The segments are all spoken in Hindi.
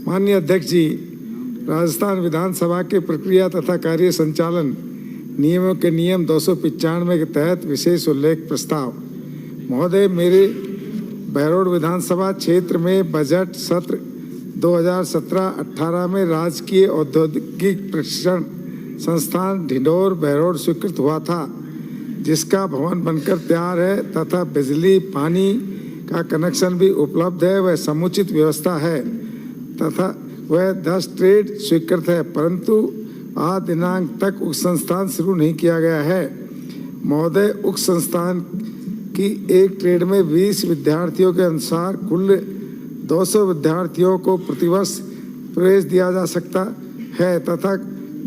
माननीय अध्यक्ष जी, राजस्थान विधानसभा के प्रक्रिया तथा कार्य संचालन नियमों के नियम 295 के तहत विशेष उल्लेख प्रस्ताव। महोदय, मेरे बहरोड विधानसभा क्षेत्र में बजट सत्र 2017-18 में राजकीय औद्योगिक प्रशिक्षण संस्थान ढिंढोर बहरोड स्वीकृत हुआ था, जिसका भवन बनकर तैयार है तथा बिजली पानी का कनेक्शन भी उपलब्ध है। वह समुचित व्यवस्था है तथा वह 10 ट्रेड स्वीकृत है, परंतु आज दिनांक तक उक्त संस्थान शुरू नहीं किया गया है। महोदय, उक्त संस्थान की एक ट्रेड में 20 विद्यार्थियों के अनुसार कुल 200 विद्यार्थियों को प्रतिवर्ष प्रवेश दिया जा सकता है तथा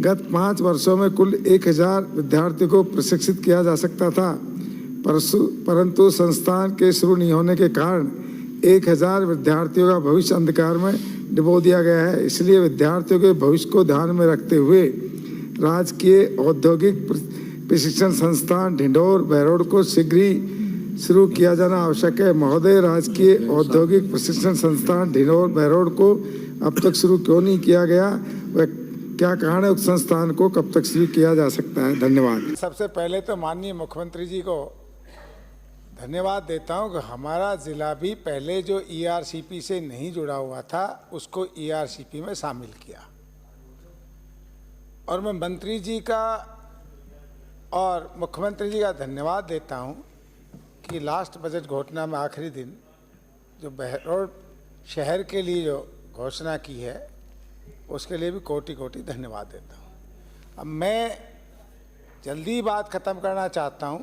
गत 5 वर्षों में कुल 1000 विद्यार्थियों को प्रशिक्षित किया जा सकता था, परंतु संस्थान के शुरू नहीं होने के कारण 1000 विद्यार्थियों का भविष्य अंधकार में डुबो दिया गया है। इसलिए विद्यार्थियों के भविष्य को ध्यान में रखते हुए राजकीय औद्योगिक प्रशिक्षण संस्थान ढिंढोर बहरोड को शीघ्र ही शुरू किया जाना आवश्यक है। महोदय, राजकीय औद्योगिक प्रशिक्षण संस्थान ढिंढोर बहरोड को अब तक शुरू क्यों नहीं किया गया, वह क्या कारण है? उस संस्थान को कब तक शुरू किया जा सकता है? धन्यवाद। सबसे पहले तो माननीय मुख्यमंत्री जी को धन्यवाद देता हूं कि हमारा ज़िला भी पहले जो ईआरसीपी से नहीं जुड़ा हुआ था उसको ईआरसीपी में शामिल किया। और मैं मंत्री जी का और मुख्यमंत्री जी का धन्यवाद देता हूं कि लास्ट बजट घोषणा में आखिरी दिन जो बहरोड शहर के लिए जो घोषणा की है उसके लिए भी कोटि कोटि धन्यवाद देता हूं। अब मैं जल्दी बात ख़त्म करना चाहता हूं।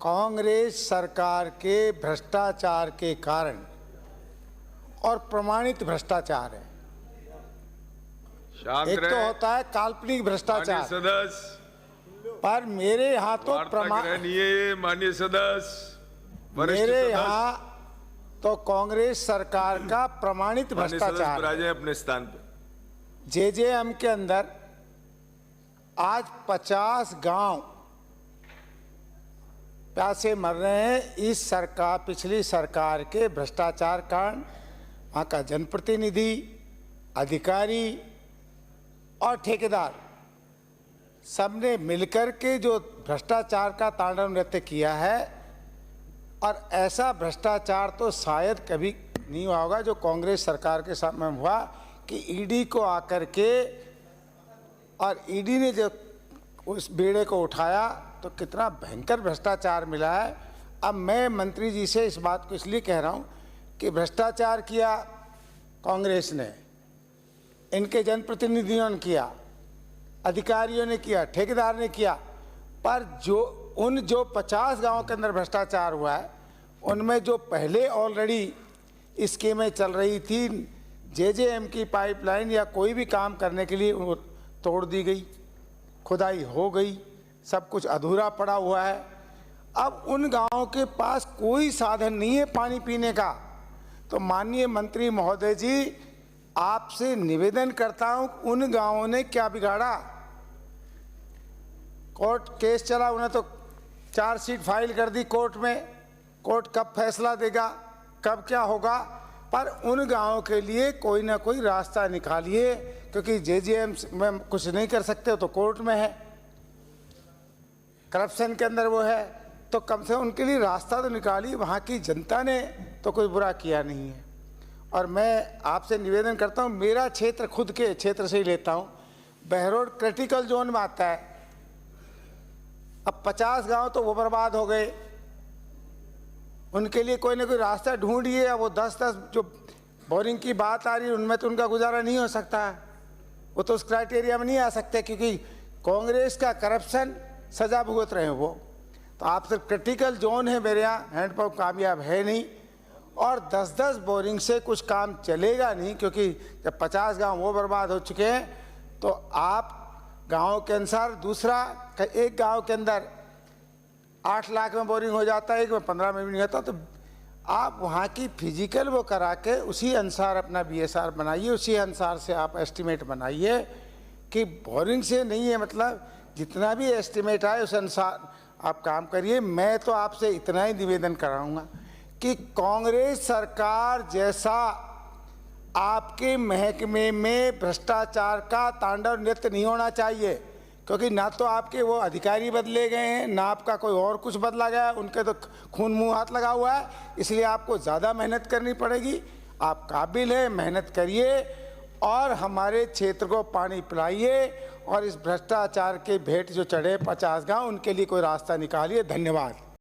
कांग्रेस सरकार के भ्रष्टाचार के कारण, और प्रमाणित भ्रष्टाचार है, एक तो होता है काल्पनिक भ्रष्टाचार, पर मेरे यहाँ तो माननीय सदस्य मेरे यहाँ तो कांग्रेस सरकार का प्रमाणित भ्रष्टाचार है। अपने स्थान पे जेजेएम के अंदर आज 50 गांव प्यासे मर रहे हैं इस सरकार, पिछली सरकार के भ्रष्टाचार कारण। वहाँ का जनप्रतिनिधि, अधिकारी और ठेकेदार सबने मिलकर के जो भ्रष्टाचार का तांडव नृत्य किया है, और ऐसा भ्रष्टाचार तो शायद कभी नहीं हुआ होगा जो कांग्रेस सरकार के साथ में हुआ कि ईडी को आकर के, और ईडी ने जो उस बेड़े को उठाया तो कितना भयंकर भ्रष्टाचार मिला है। अब मैं मंत्री जी से इस बात को इसलिए कह रहा हूँ कि भ्रष्टाचार किया कांग्रेस ने, इनके जनप्रतिनिधियों ने किया, अधिकारियों ने किया, ठेकेदार ने किया, पर जो 50 गांवों के अंदर भ्रष्टाचार हुआ है उनमें जो पहले ऑलरेडी स्कीमें चल रही थी, जेजेएम की पाइपलाइन या कोई भी काम करने के लिए वो तोड़ दी गई, खुदाई हो गई, सब कुछ अधूरा पड़ा हुआ है। अब उन गांवों के पास कोई साधन नहीं है पानी पीने का। तो माननीय मंत्री महोदय जी, आपसे निवेदन करता हूं, उन गांवों ने क्या बिगाड़ा? कोर्ट केस चला, उन्हें तो चार्जशीट फाइल कर दी कोर्ट में, कोर्ट कब फैसला देगा, कब क्या होगा, पर उन गांवों के लिए कोई ना कोई रास्ता निकालिए, क्योंकि जेजेएम में कुछ नहीं कर सकते तो कोर्ट में है, करप्शन के अंदर वो है, तो कम से कम उनके लिए रास्ता तो निकालिए। वहाँ की जनता ने तो कोई बुरा किया नहीं है। और मैं आपसे निवेदन करता हूँ, मेरा क्षेत्र खुद के क्षेत्र से ही लेता हूँ, बहरोड क्रिटिकल जोन में आता है। अब 50 गांव तो वो बर्बाद हो गए, उनके लिए कोई ना कोई रास्ता ढूंढिए। अब वो 10-10 जो बोरिंग की बात आ रही है उनमें तो उनका गुजारा नहीं हो सकता, वो तो उस क्राइटेरिया में नहीं आ सकते, क्योंकि कांग्रेस का करप्शन सजा भुगत रहे हैं वो। तो आप सिर्फ क्रिटिकल जोन है, मेरे यहाँ हैंडपंप कामयाब है नहीं, और 10-10 बोरिंग से कुछ काम चलेगा नहीं, क्योंकि जब 50 गांव वो बर्बाद हो चुके हैं तो आप गांव के अनुसार, दूसरा एक गांव के अंदर 8 लाख में बोरिंग हो जाता है, एक में 15 में भी नहीं होता, तो आप वहाँ की फिजिकल वो करा के उसी अनुसार अपना बीएसआर बनाइए, उसी अनुसार से आप एस्टिमेट बनाइए कि बोरिंग से नहीं है, मतलब जितना भी एस्टिमेट आए उस अनुसार आप काम करिए। मैं तो आपसे इतना ही निवेदन कराऊंगा कि कांग्रेस सरकार जैसा आपके महकमे में भ्रष्टाचार का तांडव नृत्य नहीं होना चाहिए, क्योंकि ना तो आपके वो अधिकारी बदले गए हैं, ना आपका कोई और कुछ बदला गया है, उनके तो खून मुंह हाथ लगा हुआ है। इसलिए आपको ज़्यादा मेहनत करनी पड़ेगी। आप काबिल है, मेहनत करिए और हमारे क्षेत्र को पानी पिलाइए और इस भ्रष्टाचार के भेंट जो चढ़े 50 गांव, उनके लिए कोई रास्ता निकालिए। धन्यवाद।